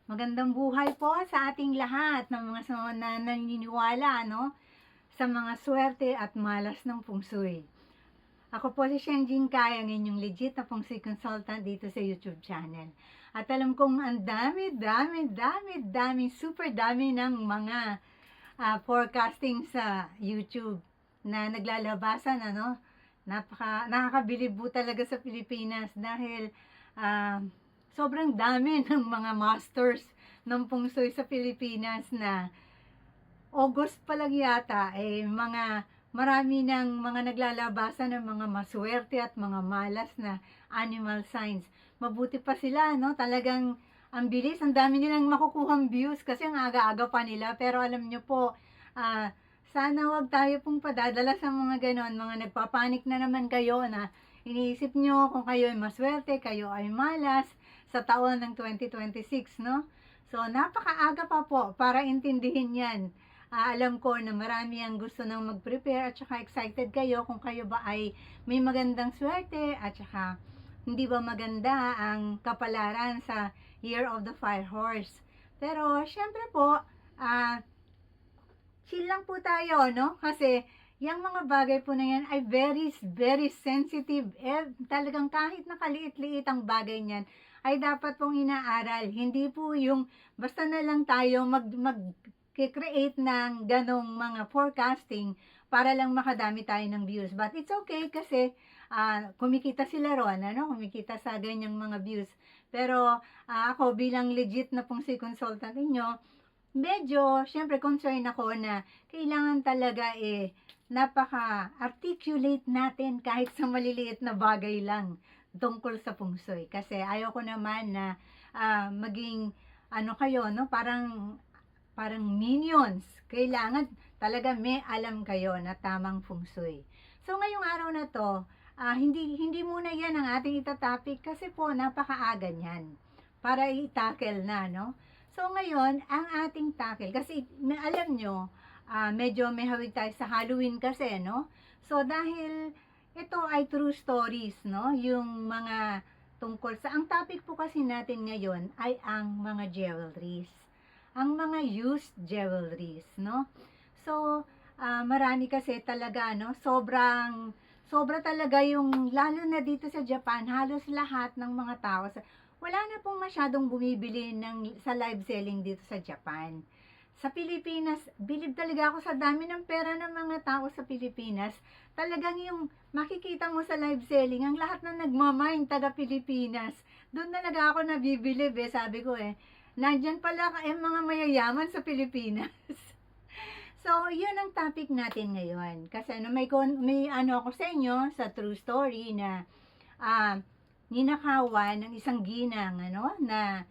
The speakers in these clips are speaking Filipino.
Magandang buhay po sa ating lahat ng mga na naniniwala sa mga swerte at malas ng Feng Shui. Ako po si Shenjin Kai, ang inyong legit na Feng Shui consultant dito sa YouTube channel. At alam kong ang dami, super dami ng mga forecasting sa YouTube na naglalabasan, nakakabilib po talaga sa Pilipinas dahil sobrang dami ng mga masters ng Feng Shui sa Pilipinas na August pa lang yata, marami ng mga naglalabasan ng mga maswerte at mga malas na animal signs. Mabuti pa sila, talagang ang bilis, ang dami nilang makukuhang views kasi ang aga-aga pa nila. Pero alam nyo po, sana wag tayo pong padadala sa mga ganon, mga nagpapanik na naman kayo na iniisip nyo kung kayo ay maswerte, kayo ay malas sa taon ng 2026, no? So, napakaaga pa po para intindihin yan. Alam ko na marami ang gusto nang mag-prepare at saka excited kayo kung kayo ba ay may magandang swerte at saka hindi ba maganda ang kapalaran sa Year of the Fire Horse. Pero, syempre po, chill lang po tayo, no? Kasi, yung mga bagay po na yan ay very sensitive. Talagang kahit nakaliit-liit ang bagay niyan, ay dapat pong inaaral. Hindi po yung basta na lang tayo mag-create ng ganong mga forecasting para lang makadami tayo ng views. But it's okay kasi kumikita sila ron, kumikita sa ganyang mga views. Pero ako bilang legit na pong si consultant ninyo, medyo, syempre, concern ako na kailangan talaga napaka-articulate natin kahit sa maliliit na bagay lang tungkol sa Feng Shui. Kasi ayoko naman na maging, kayo, parang minions. Kailangan talaga may alam kayo na tamang Feng Shui. So, ngayong araw na to, hindi muna yan ang ating itatopic kasi po, napakaaga niyan para i-tackle na, no? So, ngayon, ang ating tackle, kasi alam nyo, medyo may hawig tayo sa Halloween kasi, no? So, dahil ito ay true stories, no? Yung mga tungkol sa, ang topic po kasi natin ngayon ay ang mga jewelries. Ang mga used jewelries, no? So, marami kasi talaga, no? Sobra talaga yung, lalo na dito sa Japan, halos lahat ng mga tao, wala na pong masyadong bumibili sa live selling dito sa Japan. Sa Pilipinas, bilib talaga ako sa dami ng pera ng mga tao sa Pilipinas. Talagang yung makikita mo sa live selling, ang lahat na nagmamine taga Pilipinas. Doon talaga ako nabibilib sabi ko nandyan pala mga mayayaman sa Pilipinas. So, yun ang topic natin ngayon. Kasi may ako sa inyo sa true story na ninakawan ng isang ginang, na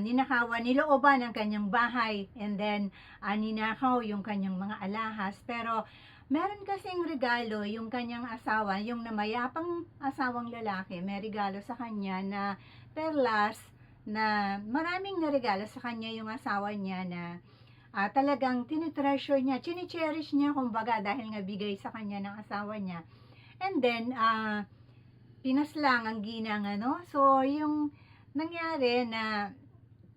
ninakawan, nilooban ang kanyang bahay, and then ninakaw yung kanyang mga alahas. Pero meron kasing regalo yung kanyang asawa, yung namayapang asawang lalaki, may regalo sa kanya na perlas, na maraming naregalo sa kanya yung asawa niya na talagang tinitreasure niya, chini-cherish niya kumbaga dahil nga bigay sa kanya ng asawa niya. And then, pinaslang ang ginang, So, yung nangyari na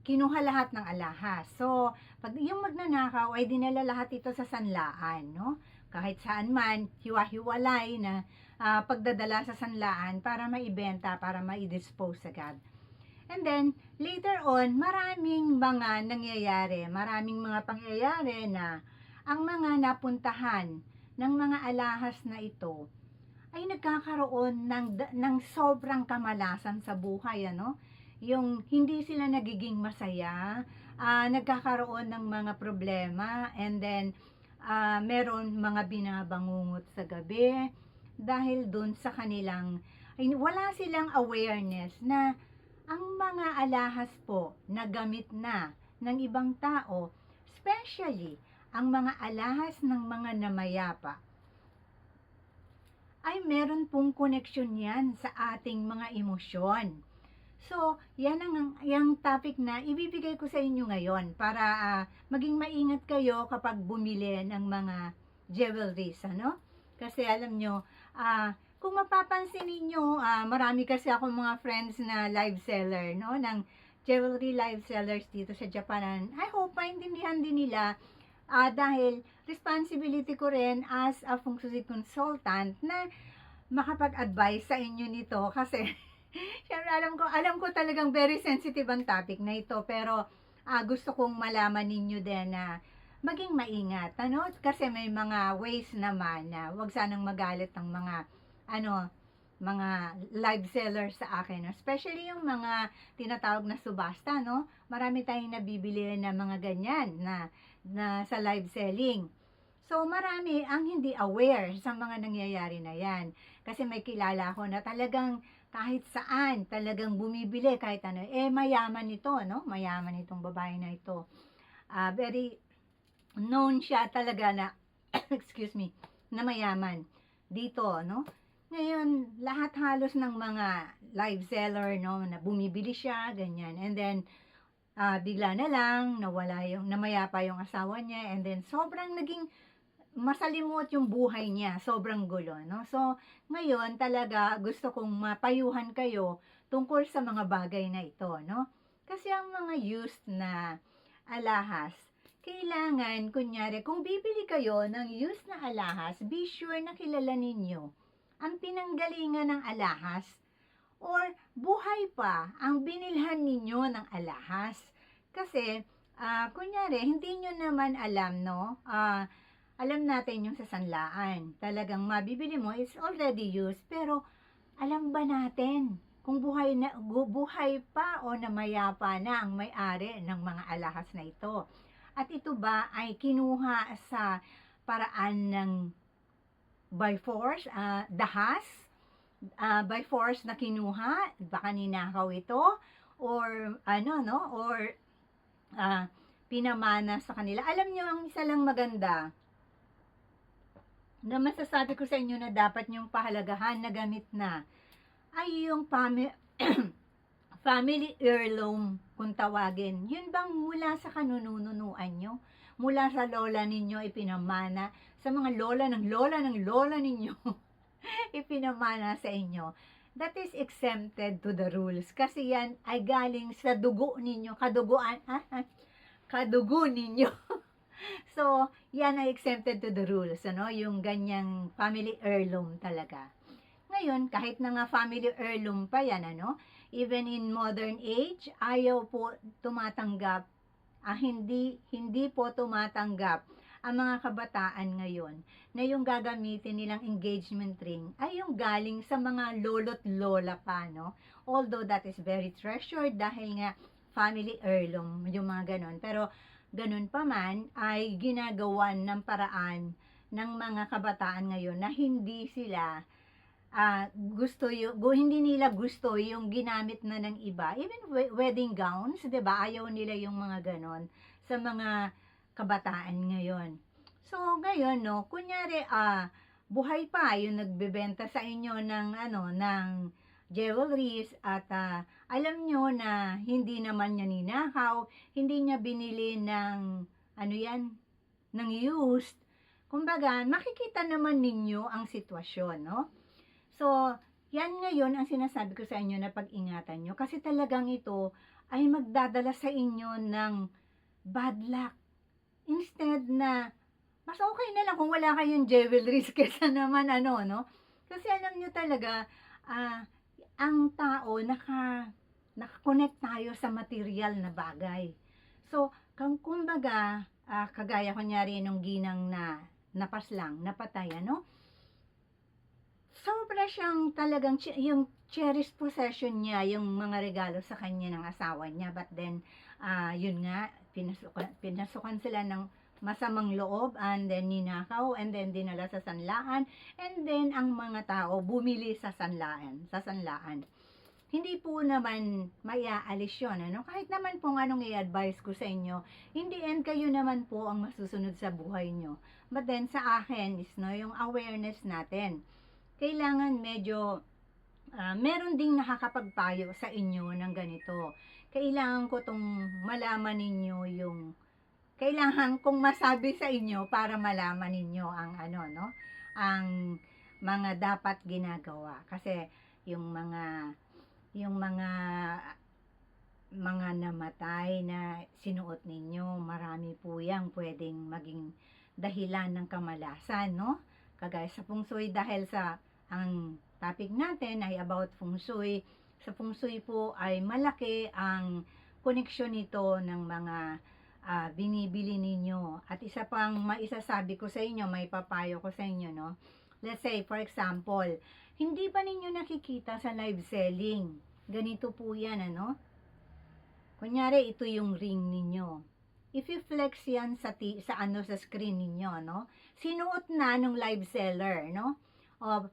kinuha lahat ng alahas. So, pag yung magnanakaw ay dinala lahat ito sa sanlaan, no? Kahit saan man, hiwa-hiwalay na pagdadala sa sanlaan para maibenta, para ma-dispose agad. And then, later on, maraming mga nangyayari, maraming mga pangyayari na ang mga napuntahan ng mga alahas na ito ay nagkakaroon ng sobrang kamalasan sa buhay, Yung hindi sila nagiging masaya, nagkakaroon ng mga problema, and then meron mga binabangungot sa gabi dahil dun sa kanilang, wala silang awareness na ang mga alahas po na gamit na ng ibang tao, especially ang mga alahas ng mga namayapa, ay meron pong koneksyon yan sa ating mga emosyon. So, yan ang topic na ibibigay ko sa inyo ngayon para maging maingat kayo kapag bumili ng mga jewelries, Kasi alam nyo, kung mapapansin ninyo, marami kasi ako mga friends na live seller, ng jewelry live sellers dito sa Japan. I hope maintindihan din nila dahil responsibility ko rin as a feng shui consultant na makapag-advise sa inyo nito kasi syempre alam ko talagang very sensitive ang topic na ito, pero gusto kong malaman ninyo din na maging maingat, ano? Kasi may mga ways naman na wag sanang magalit ng mga ano, mga live sellers sa akin, no? Especially yung mga tinatawag na subasta, no? Marami tayong nabibili na mga ganyan na sa live selling. So, marami ang hindi aware sa mga nangyayari na yan. Kasi may kilala ako na talagang kahit saan, talagang bumibili kahit ano. Mayaman ito, no? Mayaman itong babae na ito. Very known siya talaga na, excuse me, na mayaman dito, no? Ngayon, lahat halos ng mga live seller, no, na bumibili siya, ganyan. And then, bigla na lang, namayapa yung asawa niya, and then sobrang naging masalimot yung buhay niya, sobrang gulo, no? So, ngayon talaga gusto kong mapayuhan kayo tungkol sa mga bagay na ito, no? Kasi ang mga used na alahas, kailangan, kunyari, kung bibili kayo ng used na alahas, be sure na kilala ninyo ang pinanggalingan ng alahas or buhay pa ang binilhan ninyo ng alahas. Kasi, kunyari, hindi nyo naman alam, no? Alam natin yung sa sanlaan. Talagang mabibili mo, it's already used. Pero, alam ba natin kung buhay pa o namayapa na ang may-ari ng mga alahas na ito? At ito ba ay kinuha sa paraan ng by force, dahas? By force na kinuha? Baka ninakaw ito? Or, or pinamana sa kanila. Alam nyo, ang isa lang maganda na masasabi ko sa inyo na dapat nyong pahalagahan na gamit na ay yung family heirloom kung tawagin. Yun bang mula sa kanununuan nyo? Mula sa lola ninyo ipinamana, sa mga lola ng lola ng lola ninyo ipinamana sa inyo. That is exempted to the rules. Kasi yan ay galing sa dugo ninyo, kadugo ninyo. So, yan ay exempted to the rules, ano? Yung ganyang family heirloom talaga. Ngayon, kahit na nga family heirloom pa yan, ano? Even in modern age, ayaw po tumatanggap, hindi po tumatanggap ang mga kabataan ngayon na yung gagamitin nilang engagement ring ay yung galing sa mga lolo't lola pa, no? Although that is very treasured dahil nga family heirloom, yung mga ganon. Pero, ganun pa man, ay ginagawan ng paraan ng mga kabataan ngayon na hindi sila hindi nila gusto yung ginamit na ng iba. Even wedding gowns, 'di ba? Ayaw nila yung mga ganon sa mga kabataan ngayon. So, ngayon, no, kunyari, buhay pa yung nagbebenta sa inyo ng jewelries at alam nyo na hindi naman niya ninakaw, hindi niya binili ng ng used. Kumbaga, makikita naman ninyo ang sitwasyon, no? So, yan ngayon ang sinasabi ko sa inyo na pag-ingatan nyo kasi talagang ito ay magdadala sa inyo ng bad luck. Instead na mas okay na lang kung wala kayong jewelries kesa naman no? Kasi alam nyo talaga, ang tao naka-connect tayo sa material na bagay. So, kumbaga, kagaya kunyari nung ginang na napaslang, napatay, ano? Sobra siyang talagang, yung cherished possession niya, yung mga regalo sa kanya ng asawa niya. But then, yun nga, pinasukan sila ng masamang loob, and then ninakaw, and then dinala sa sanlaan, and then ang mga tao bumili sa sanlaan. Hindi po naman maiaalis yun, ano? Kahit naman po anong i-advise ko sa inyo, in the end, kayo naman po ang masusunod sa buhay nyo. But then, sa akin is, no, yung awareness natin. Kailangan medyo, meron ding nakakapagpayo sa inyo ng ganito. Kailangan ko tong malaman ninyo yung kailangan kong masabi sa inyo para malaman ninyo ang ang mga dapat ginagawa. Kasi yung mga mga namatay na sinuot ninyo. Marami po yang pwedeng maging dahilan ng kamalasan, no? Kagaya sa feng shui, dahil sa ang topic natin ay about feng shui. Sa feng shui po ay malaki ang koneksyon nito ng mga binibili ninyo. At isa pang maisasabi ko sa inyo, may papayo ko sa inyo, no? Let's say, for example, hindi ba ninyo nakikita sa live selling? Ganito po yan, ano? Kunyari, ito yung ring ninyo. If you flex yan sa screen ninyo, no? Sinuot na nung live seller, no? O,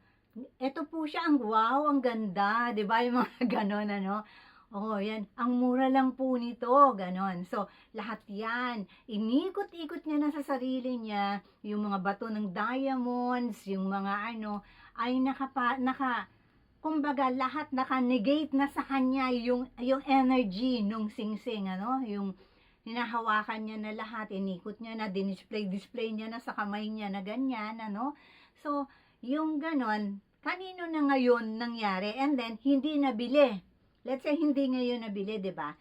ito po siya, ang wow, ang ganda, 'di ba? Yung mga ganon, ano? Oh, yan. Ang mura lang po nito, ganon. So, lahat yan, inikot-ikot niya na sa sarili niya, yung mga bato ng diamonds, yung mga ano, ay kumbaga, lahat naka-negate na sa kanya yung energy nung singsing, ano? Yung hinahawakan niya na lahat, inikot niya na, display niya na sa kamay niya na ganyan, ano? So, yung ganon, kanino na ngayon nangyari? And then, hindi nabili. Let's say, hindi ngayon nabili, di ba?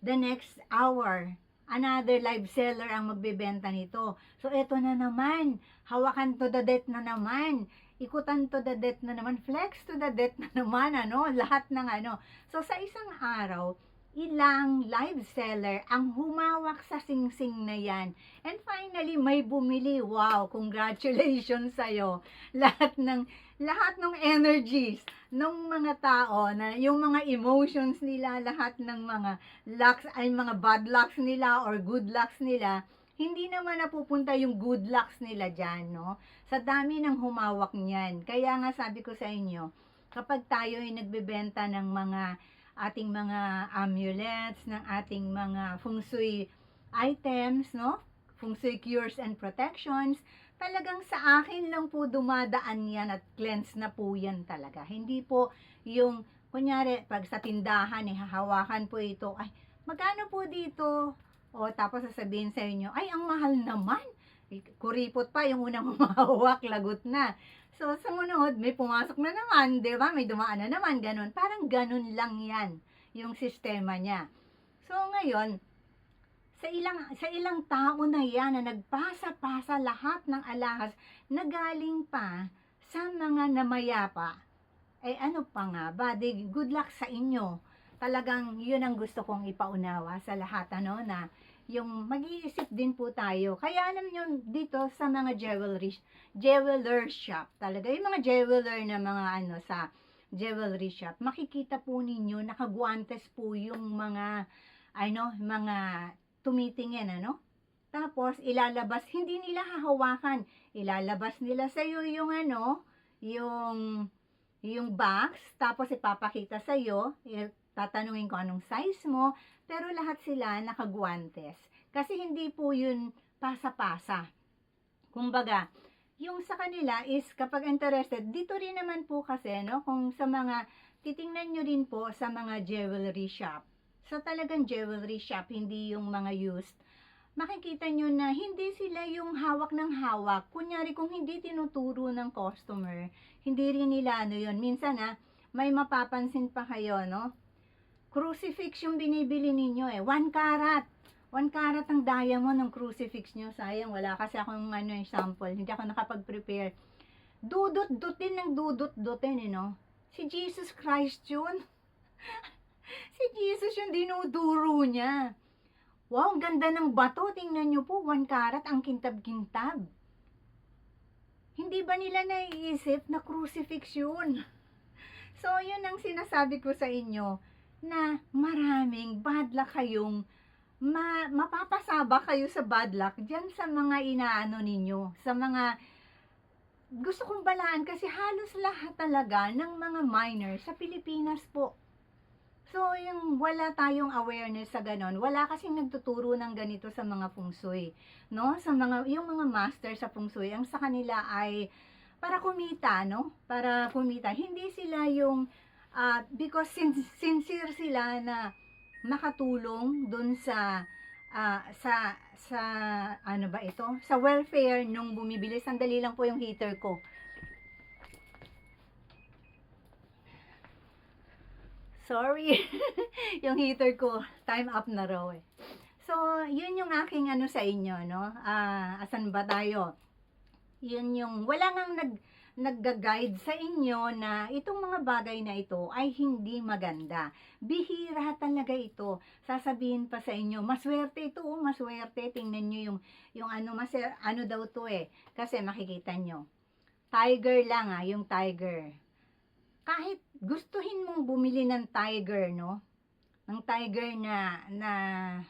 The next hour, another live seller ang magbebenta nito. So, eto na naman. Hawakan to the death na naman. Ikutan to the death na naman. Flex to the death na naman, ano? Lahat ng ano. So, sa isang araw, ilang live seller ang humawak sa singsing na yan. And finally, may bumili. Wow, congratulations sa'yo. Lahat ng energies ng mga tao, na yung mga emotions nila, lahat ng mga lucks, ay mga bad lucks nila or good lucks nila, hindi naman napupunta yung good lucks nila dyan, no? Sa dami ng humawak niyan. Kaya nga sabi ko sa inyo, kapag tayo ay nagbebenta ng mga ating mga amulets, ng ating mga feng shui items, no? Feng shui cures and protections, talagang sa akin lang po dumadaan yan at cleanse na po yan talaga. Hindi po yung, kunyari, pag sa tindahan, hahawakan po ito, ay, magkano po dito? O, tapos sasabihin sa inyo, ay, ang mahal naman. Kuripot pa, yung unang humahawak, lagot na. So, sumunod, may pumasok na naman, di ba? May dumaan na naman, ganun. Parang ganun lang yan, yung sistema niya. So, ngayon, sa ilang tao na yan na nagpasa-pasa lahat ng alahas na galing pa sa mga namayapa, eh ano pa nga ba? Good luck sa inyo. Talagang yun ang gusto kong ipaunawa sa lahat, ano, na yung mag-iisip din po tayo. Kaya alam nyo, dito sa mga jeweler shop, talaga, yung mga jeweler na mga ano, sa jewelry shop, makikita po ninyo, nakaguantes po yung mga, ano, mga tumitingin, ano? Tapos, ilalabas, hindi nila hahawakan. Ilalabas nila sa iyo yung ano, yung box, tapos ipapakita sa iyo, tatanungin ko anong size mo, pero lahat sila nakaguantes. Kasi hindi po yun pasa-pasa. Kumbaga, yung sa kanila is kapag interested, dito rin naman po kasi, no, kung sa mga, titingnan nyo rin po sa mga jewelry shop. So, talagang jewelry shop, hindi yung mga used. Makikita nyo na hindi sila yung hawak ng hawak. Kunyari, kung hindi tinuturo ng customer, hindi rin nila ano yun. Minsan may mapapansin pa kayo, no? Crucifix yung binibili ninyo 1 karat. 1 karat ang diamond ng crucifix nyo. Sayang, wala kasi akong sample. Hindi ako nakapag-prepare. Dudot-dutin ng dudot-dutin, no? Si Jesus Christ yun. Si Jesus yung dinuduro niya. Wow, ang ganda ng bato. Tingnan nyo po, 1 karat, ang kintab-kintab. Hindi ba nila naiisip na crucifix yun? So, yun ang sinasabi ko sa inyo, na maraming bad luck kayong, mapapasaba kayo sa bad luck dyan sa mga inaano ninyo, sa mga, gusto kong balaan kasi halos lahat talaga ng mga miners sa Pilipinas po. So, yung wala tayong awareness sa ganon, wala kasing nagtuturo ng ganito sa mga feng shui, no? Sa mga, yung mga master sa feng shui, ang sa kanila ay para kumita, no? Para kumita. Hindi sila yung, because sincere sila na makatulong dun sa, ano ba ito? Sa welfare nung bumibili. Sandali lang po yung heater ko. Sorry. Yung heater ko, time up na raw eh. So, yun yung aking ano sa inyo, no? Asan ba tayo? Yun yung, wala ngang nagga-guide sa inyo na itong mga bagay na ito ay hindi maganda. Bihira talaga ito. Sasabihin pa sa inyo, maswerte ito, maswerte. Tingnan nyo yung ano, ano daw to eh. Kasi makikita nyo. Tiger lang yung tiger. Kahit gustuhin mong bumili ng tiger, no? Ng tiger na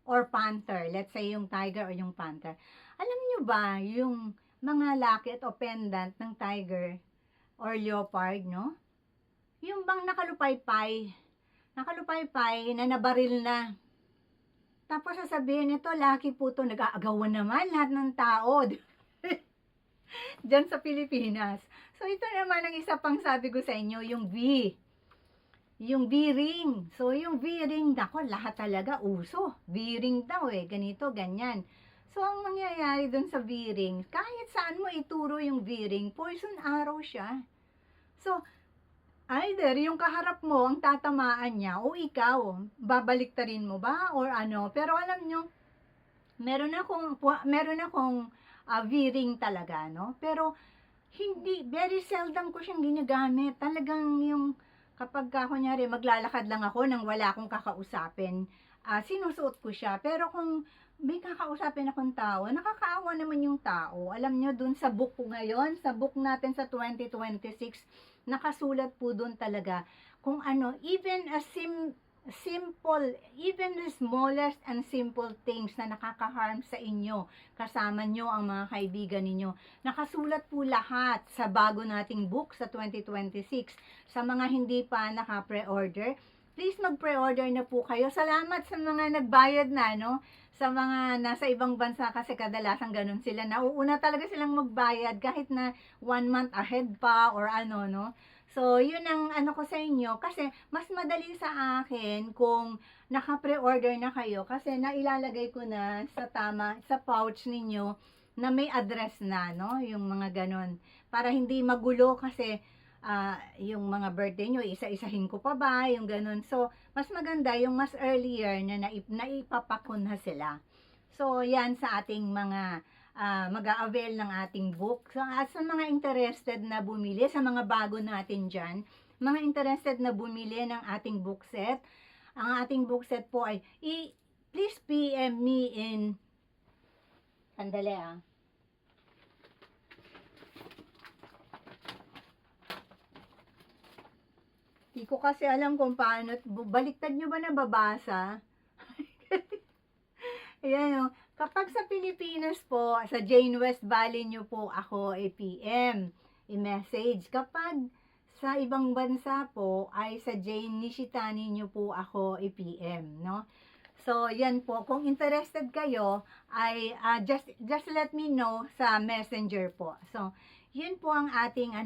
or panther, let's say yung tiger o yung panther. Alam nyo ba yung mga locket o pendant ng tiger or leopard, no? Yung bang nakalupaypay na nabaril na. Tapos sasabihin nito, lucky po to, nag-aagawan naman lahat ng tao. Diyan sa Pilipinas. So, ito naman ang isa pang sabi ko sa inyo, yung V. Yung V-ring. So, yung V-ring, nako, lahat talaga uso. V-ring daw ganito, ganyan. So, ang mangyayari dun sa V-ring, kahit saan mo ituro yung V-ring, poison arrow siya. So, either yung kaharap mo ang tatamaan niya o ikaw, babaliktarin mo ba or ano. Pero alam nyo, meron akong V-ring talaga, no? Pero, very seldom ko siyang ginagamit. Talagang yung kapag kunyari maglalakad lang ako nang wala akong kakausapin, sinusuot ko siya. Pero kung may kakausapin akong tao, nakakaawa naman yung tao. Alam nyo, dun sa book ko ngayon, sa book natin sa 2026, nakasulat po dun talaga kung ano, even the smallest and simple things na nakaka-harm sa inyo, kasama nyo ang mga kaibigan ninyo. Nakasulat po lahat sa bago nating book sa 2026. Sa mga hindi pa naka-pre-order, please mag-pre-order na po kayo. Salamat sa mga nagbayad na, no? Sa mga nasa ibang bansa kasi kadalasan ganun sila. Nauuna talaga silang magbayad kahit na 1 month ahead pa or ano, no? So, yun ang ano ko sa inyo kasi mas madali sa akin kung naka-pre-order na kayo kasi nailalagay ko na sa pouch ninyo na may address na, no? Yung mga ganun. Para hindi magulo kasi yung mga birthday nyo, isa-isahin ko pa ba, yung ganun. So, mas maganda yung mas earlier na naipapakon na sila. So, yan sa ating mga mag-a-avail ng ating book. So, at sa mga interested na bumili, sa mga bago natin dyan, mga interested na bumili ng ating book set, ang ating book set po ay, please PM me in, sandali Hindi ko kasi alam kung paano, baliktad nyo ba nababasa? Ayan kapag sa Pilipinas po, sa Jane West Valley nyo po ako i-PM, i-message. Kapag sa ibang bansa po, ay sa Jane Nishitani nyo po ako i-PM, no? So, yan po. Kung interested kayo, ay just let me know sa messenger po. So, yun po ang ating,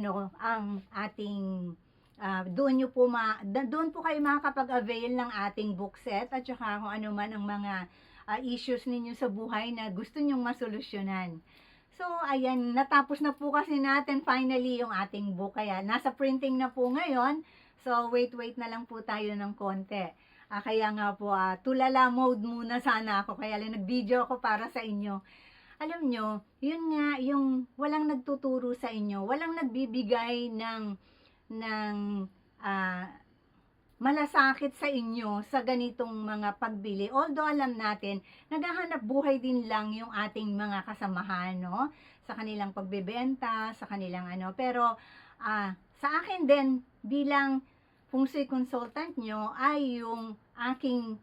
doon po kayo makakapag-avail ng ating book set at saka kung ano man ang mga issues ninyo sa buhay na gusto nyong masolusyonan. So, ayan, natapos na po kasi natin finally yung ating book. Kaya, nasa printing na po ngayon. So, wait na lang po tayo ng konti. Kaya nga po, tulala mode muna sana ako. Kaya lang nag-video ako para sa inyo. Alam nyo, yun nga, yung walang nagtuturo sa inyo, walang nagbibigay ng malasakit sa inyo sa ganitong mga pagbili. Although alam natin, naghahanap buhay din lang yung ating mga kasamahan, no? Sa kanilang pagbebenta, sa kanilang ano. Pero sa akin din, bilang feng shui consultant nyo, ay yung aking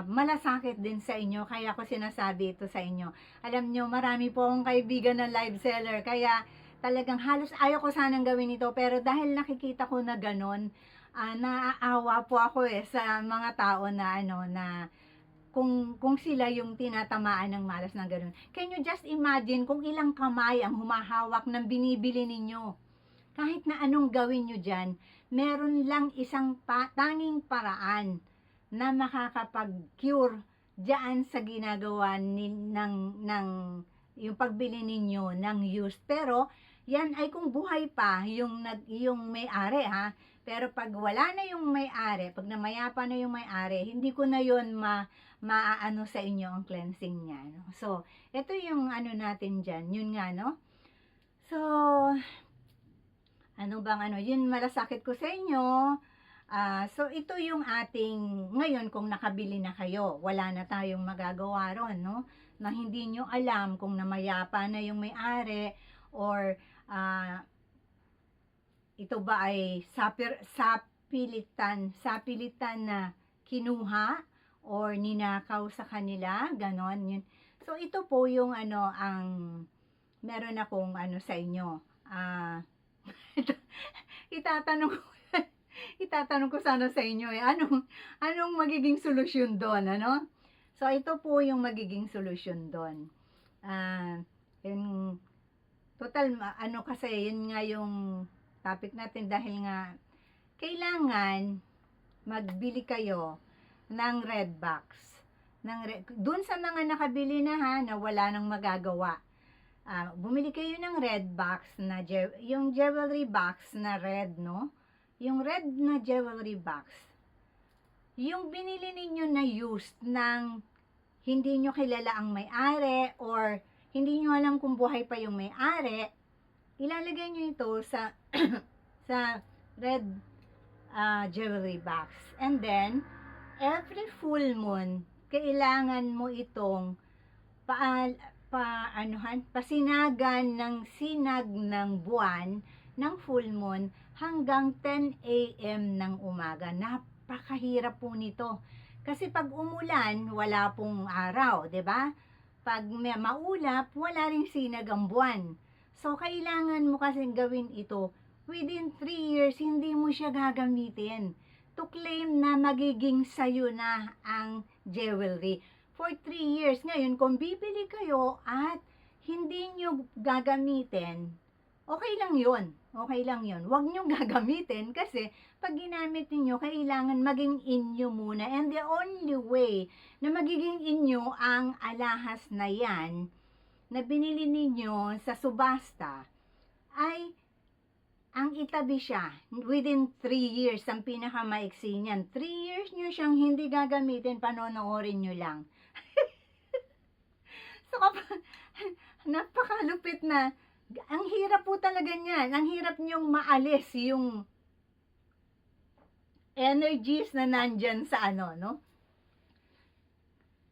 malasakit din sa inyo. Kaya ko sinasabi ito sa inyo. Alam nyo, marami po akong kaibigan na live seller. Kaya talagang halos ayaw ko sanang gawin ito. Pero dahil nakikita ko na ganon, naaawa po ako sa mga tao na na kung sila yung tinatamaan ng malas na gano'n. Can you just imagine kung ilang kamay ang humahawak ng binibili ninyo? Kahit na anong gawin nyo dyan, meron lang isang tanging paraan na makakapag-cure dyan sa ginagawa ng yung pagbili ninyo ng used. Pero yan ay kung buhay pa yung may-ari Pero pag wala na yung may-ari, pag namayapa na yung may-ari, hindi ko na yun maaano sa inyo ang cleansing niya, no? So, ito yung ano natin dyan, yun nga, no? So, ano bang ano, yun malasakit ko sa inyo. So, ito yung ating, ngayon kung nakabili na kayo, wala na tayong magagawa ron, no? Na hindi nyo alam kung namayapa na yung may-ari or ito ba ay sapilitan na kinuha or ninakaw sa kanila, ganon yun. So, ito po yung ano, ang meron akong ano sa inyo. Itatanong ko itatanong ko sana sa inyo anong magiging solusyon doon, ano? So, ito po yung magiging solusyon doon. Yung total, ano kasi, yun nga yung topic natin dahil nga, kailangan magbili kayo ng red box. Doon sa mga nakabili na ha, na wala nang magagawa. Bumili kayo ng red box, yung jewelry box na red, no? Yung red na jewelry box, yung binili ninyo na used ng hindi nyo kilala ang may-ari or hindi nyo alam kung buhay pa yung may-ari, ilalagay nyo ito sa sa red jewelry box. And then, every full moon, kailangan mo itong pasinagan ng sinag ng buwan ng full moon hanggang 10 a.m. ng umaga. Napakahirap po nito. Kasi pag umulan, wala pong araw, 'di ba? Pag maulap, wala ring sinag ang buwan. So, kailangan mo kasing gawin ito within 3 years, hindi mo siya gagamitin to claim na magiging sayo na ang jewelry. For 3 years. Ngayon, kung bibili kayo at hindi nyo gagamitin, okay lang yun. Okay lang yun. Huwag nyo gagamitin kasi pag ginamit niyo kailangan maging inyo muna. And the only way na magiging inyo ang alahas na yan na binili ninyo sa subasta ay ang itabi siya within 3 years, ang pinakamaiksi niyan. 3 years nyo siyang hindi gagamitin, panonoorin nyo lang. So, napakalupit na. Ang hirap po talaga niyan. Ang hirap niyong maalis yung energies na nandyan sa ano, no?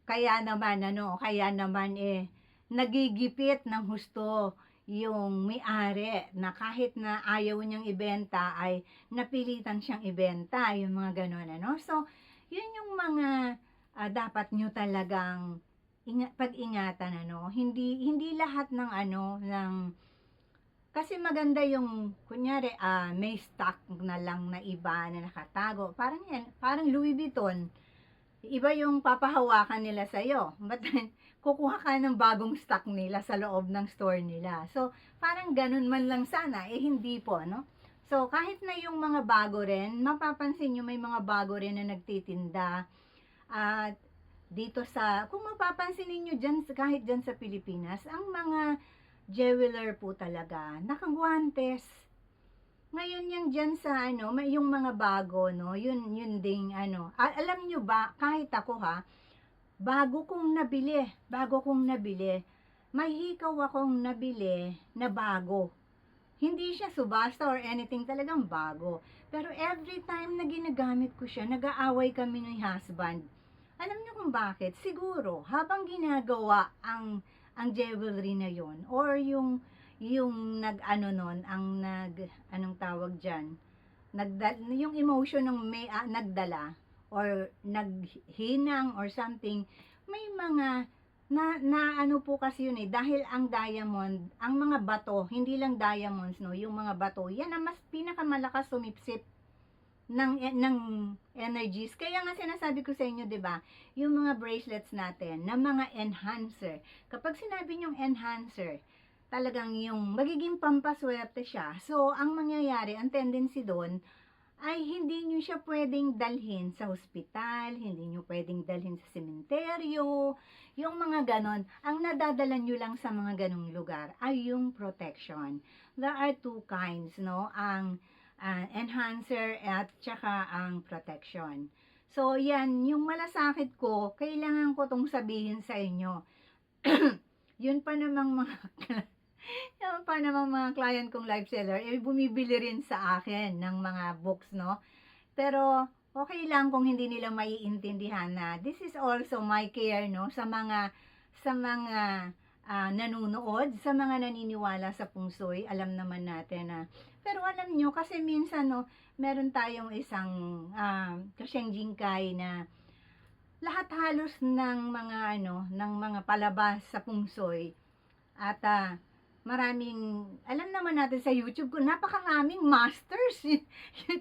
Kaya naman nagigipit ng husto yung may-ari na kahit na ayaw niyang ibenta ay napilitan siyang ibenta, yung mga gano'n, ano? So, yun yung mga dapat nyo talagang pag-ingatan, ano? Hindi lahat ng kasi maganda yung kunyari may stock na lang na iba na nakatago. Parang Louis Vuitton. Iba yung papahawakan nila sa iyo. But then kukuha ka ng bagong stock nila sa loob ng store nila. So, parang ganun man lang sana, hindi po, no? So, kahit na yung mga bago rin, mapapansin nyo may mga bago rin na nagtitinda. At dito kung mapapansin niyo dyan, kahit dyan sa Pilipinas, ang mga jeweler po talaga, nakagwantes. Ngayon yan dyan sa yung mga bago, no, yun ding alam nyo ba, kahit ako bago kong nabili, may hikaw akong nabili na bago. Hindi siya subasta or anything, talagang bago. Pero every time na ginagamit ko siya, nag-aaway kami ng husband. Alam niyo kung bakit? Siguro, habang ginagawa ang jewelry na yon or yung anong tawag dyan, yung emotion ng may nagdala or naghinang or something, may mga ano po kasi yun dahil ang diamond, ang mga bato, hindi lang diamonds, no, yung mga bato, yan ang mas pinakamalakas sumipsip ng energies. Kaya nga sinasabi ko sa inyo, 'di ba? Yung mga bracelets natin na mga enhancer. Kapag sinabi niyong enhancer, talagang yung magiging pampaswerte siya. So, ang mangyayari, ang tendency doon ay hindi niyo siya pwedeng dalhin sa hospital, hindi niyo pwedeng dalhin sa sementeryo, yung mga ganon. Ang nadadala niyo lang sa mga ganong lugar ay yung protection. There are two kinds, no? Ang enhancer at tsaka ang protection. So, yan, yung malasakit ko, kailangan ko tong sabihin sa inyo. Yun pa namang mga yun pa namang mga client kong live seller, bumibili rin sa akin ng mga books, no? Pero, okay lang kung hindi nila maiintindihan na this is also my care, no? Sa mga nanunood, sa mga naniniwala sa pungsoy, alam naman natin na, pero alam nyo, kasi minsan, no, meron tayong isang kasyang jingkay na lahat halos ng mga ng mga palabas sa pungsoy at alam naman natin sa YouTube kung napakaraming masters.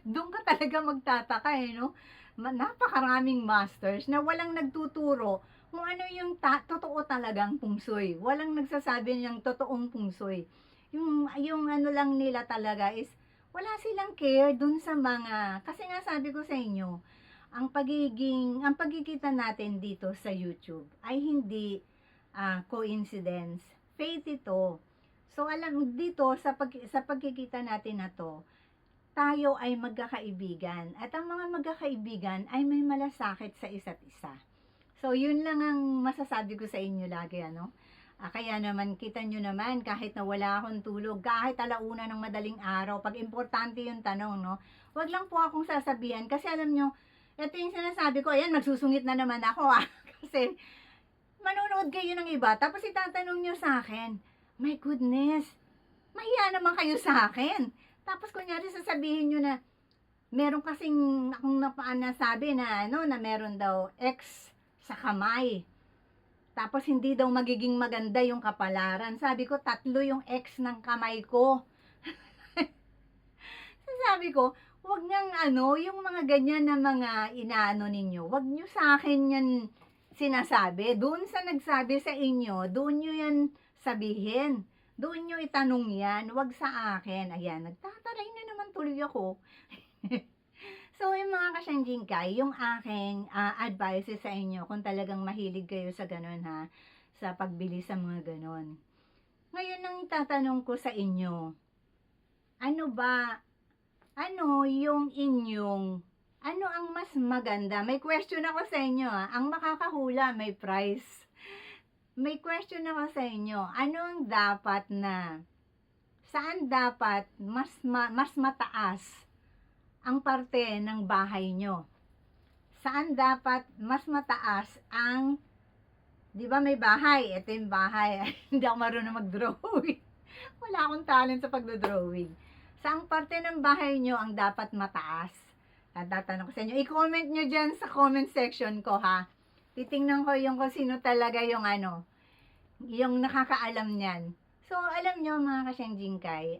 Doon ka talaga magtataka no? Napakaraming masters na walang nagtuturo kung ano yung totoo talagang pungsoy. Walang nagsasabi ng totoong pungsoy. Yung ano lang nila talaga is wala silang care dun sa mga, kasi nga sabi ko sa inyo, ang pagkikita natin dito sa YouTube ay hindi coincidence. Faith ito. So alam dito sa pagkikita natin na to, tayo ay magkakaibigan at ang mga magkakaibigan ay may malasakit sa isa't isa. So yun lang ang masasabi ko sa inyo lagi kaya naman kita nyo naman kahit na wala akong tulog, kahit alauna ng madaling araw, pag importante yung tanong, no, wag lang po akong sasabihan kasi alam nyo, ito yung sinasabi ko, ayan, magsusungit na naman ako kasi manonood kayo ng iba, tapos itatanong nyo sa akin, my goodness, mahiya naman kayo sa akin. Tapos kunyari sasabihin nyo na, meron kasing akong nasabi na, na meron daw X sa kamay. Tapos hindi daw magiging maganda yung kapalaran. Sabi ko, 3 yung X ng kamay ko. Sabi ko, wag nang yung mga ganyan na mga inaano ninyo, wag nyo sa akin yan sinasabi. Doon sa nagsabi sa inyo, doon nyo yan sabihin. Doon nyo itanong yan, wag sa akin. Ayan, nagtataray na naman tuloy ako. So, yung mga kasyang-jingkay, yung aking advice sa inyo, kung talagang mahilig kayo sa ganun sa pagbili sa mga ganun. Ngayon, ang tatanong ko sa inyo, ano ang mas maganda? May question ako sa inyo ang makakahula, may prize. May question ako sa inyo, ano ang saan dapat mas mataas ang parte ng bahay nyo? Saan dapat mas mataas di ba may bahay? Ito yung bahay. Hindi ako marunong mag-drawing. Wala akong talent sa pag-drawing. Saang parte ng bahay nyo ang dapat mataas? Tatanong ko sa inyo. I-comment nyo dyan sa comment section ko Titingnan ko yung kung sino talaga yung yung nakakaalam niyan. So, alam nyo mga kasyang jingkay,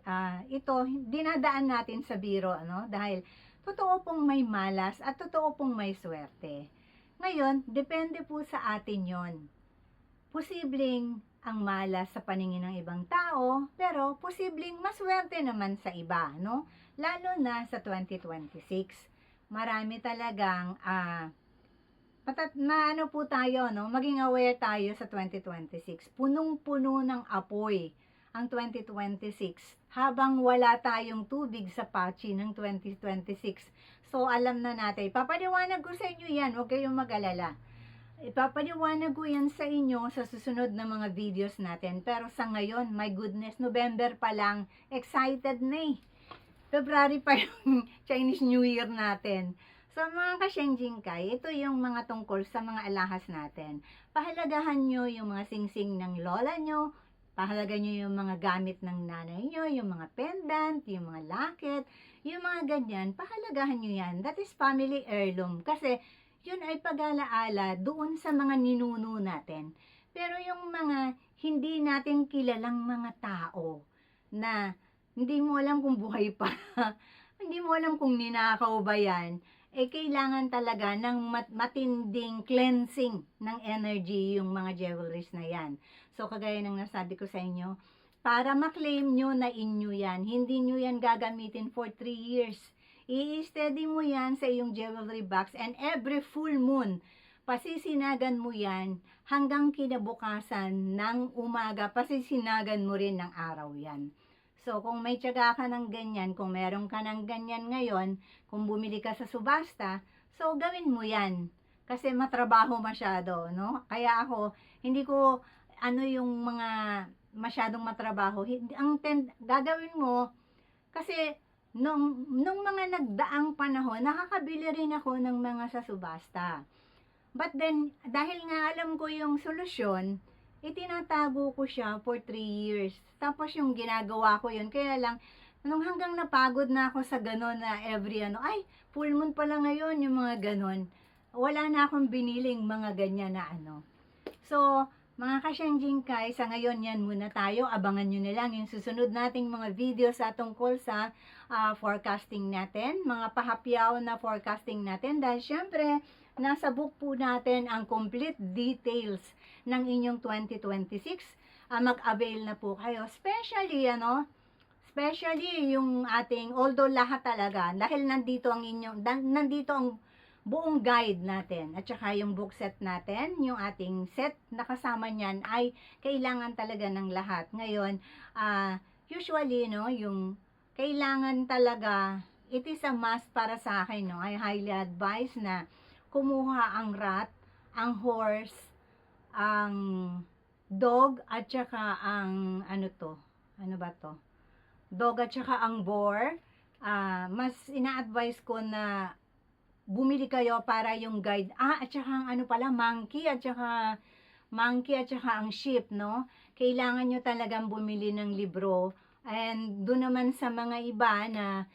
ito, dinadaan natin sa biro, dahil totoo pong may malas at totoo pong may swerte. Ngayon, depende po sa atin yon. Posibleng ang malas sa paningin ng ibang tao, pero posibleng maswerte naman sa iba, Lalo na sa 2026. Marami talagang po tayo, maging aware tayo sa 2026. Punong-puno ng apoy ang 2026 habang wala tayong tubig sa patsi ng 2026. So, alam na natin. Ipapaliwanag ko sa inyo yan. Huwag kayong mag-alala. Ipapaliwanag ko yan sa inyo sa susunod na mga videos natin. Pero sa ngayon, my goodness, November pa lang, excited na February pa yung Chinese New Year natin. So, mga kasyang jingkay, ito yung mga tungkol sa mga alahas natin. Pahalagahan nyo yung mga singsing ng lola nyo, pahalagahan nyo yung mga gamit ng nanay nyo, yung mga pendant, yung mga locket, yung mga ganyan, pahalagahan nyo yan. That is family heirloom. Kasi, yun ay pag-alaala doon sa mga ninuno natin. Pero yung mga hindi natin kilalang mga tao na hindi mo alam kung buhay pa, hindi mo alam kung ninakaw ba yan, kailangan talaga ng matinding cleansing ng energy yung mga jewelries na yan. So, kagaya ng nasabi ko sa inyo, para maklaim nyo na inyo yan, hindi nyo yan gagamitin for 3 years. I-steady mo yan sa iyong jewelry box and every full moon, pasisinagan mo yan hanggang kinabukasan ng umaga, pasisinagan mo rin ng araw yan. So, kung may tiyaga ka ng ganyan, kung meron ka ng ganyan ngayon, kung bumili ka sa subasta, so gawin mo yan. Kasi matrabaho masyado, no? Kaya ako, hindi ko, ano yung mga masyadong matrabaho, gagawin mo, kasi nung mga nagdaang panahon, nakakabili rin ako ng mga sa subasta. But then, dahil nga alam ko yung solusyon, itinatago ko siya for 3 years. Tapos yung ginagawa ko yun, kaya lang, nung hanggang napagod na ako sa ganon na every ano, ay, full moon pala ngayon, yung mga ganon. Wala na akong biniling mga ganyan na ano. So, mga ka-Shenjinkai, sa ngayon yan muna tayo. Abangan nyo na lang yung susunod nating mga video sa tungkol sa forecasting natin. Mga pahapyaw na forecasting natin. Dahil syempre, nasa book po natin ang complete details ng inyong 2026. Mag-avail na po kayo. Especially yung ating, although lahat talaga, dahil nandito ang buong guide natin at saka yung book set natin, yung ating set na kasama niyan ay kailangan talaga ng lahat. Ngayon, usually, no, yung kailangan talaga, it is a must para sa akin, no, I highly advise na kumuha ang rat, ang horse, ang dog, at saka ang, dog at saka ang boar. Mas ina-advise ko na bumili kayo para yung guide. At saka ang monkey at saka ang sheep, no? Kailangan nyo talagang bumili ng libro. And doon naman sa mga iba na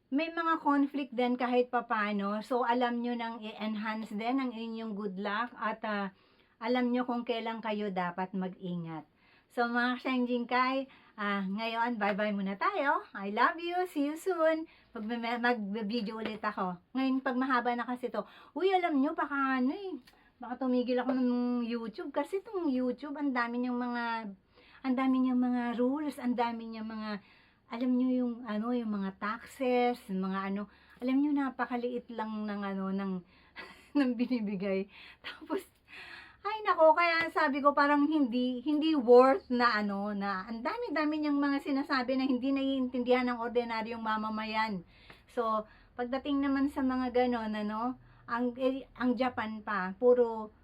may mga conflict din kahit papano. So, alam nyo nang i-enhance din ang inyong good luck at alam nyo kung kailan kayo dapat mag-ingat. So, mga Shenjinkai, ngayon, bye-bye muna tayo. I love you. See you soon. Mag-video ulit ako. Ngayon, pag mahaba na kasi to, alam nyo, baka tumigil ako ng YouTube. Kasi itong YouTube, ang dami niyang mga rules, ang dami niyang mga, alam nyo yung mga taxes, alam nyo, napakaliit lang ng ng binibigay. Tapos, ay nako, kaya sabi ko parang hindi worth na na ang dami-dami niyang mga sinasabi na hindi naiintindihan ng ordinaryong mamamayan. So, pagdating naman sa mga ganon, ang Japan pa, puro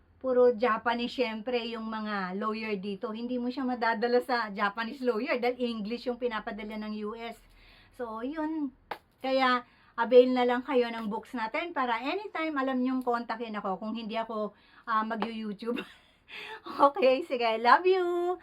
Japanese syempre yung mga lawyer dito. Hindi mo siya madadala sa Japanese lawyer dahil English yung pinapadala ng US. So, yun. Kaya, avail na lang kayo ng books natin para anytime alam nyong kontakin ako kung hindi ako mag-YouTube. Okay, sige. Love you!